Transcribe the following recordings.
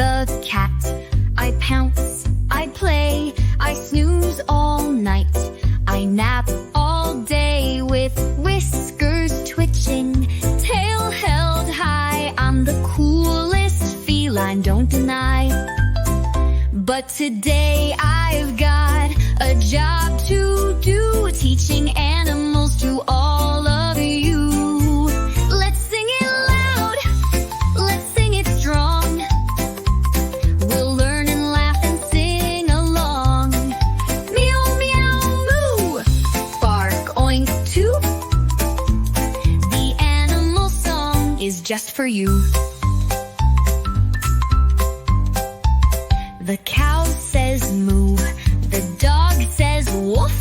the cat. I pounce, I play, I snooze all night. I nap all day with whiskers twitching, tail held high. I'm the coolest feline, don't deny. But today I've got a job to do, teaching animals to all of you. Let's sing it loud, let's sing it strong. We'll learn and laugh and sing along. Meow, meow, moo, bark, oink, toot. The animal song is just for you. The cow says moo, the dog says woof,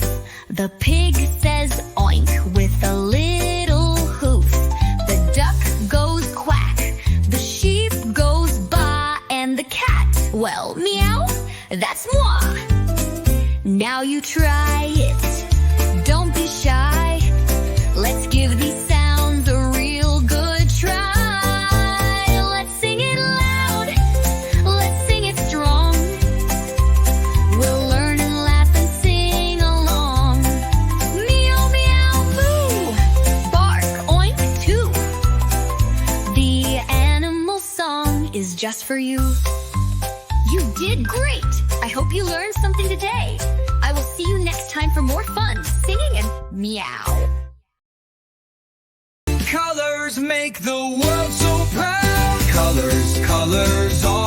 the pig says oink with a little hoof. The duck goes quack, the sheep goes baa, and the cat, well, meow, that's moi. Now you try it, don't be shy. Let's give these sounds a real good try. Let's sing it loud, let's sing it strong. We'll learn and laugh and sing along. Meow, meow, moo, bark, oink, toot. The animal song is just for you. You did great! I hope you learned something today. I will see you next time for more fun singing and meow. Colors make the world so proud. Colors, colors all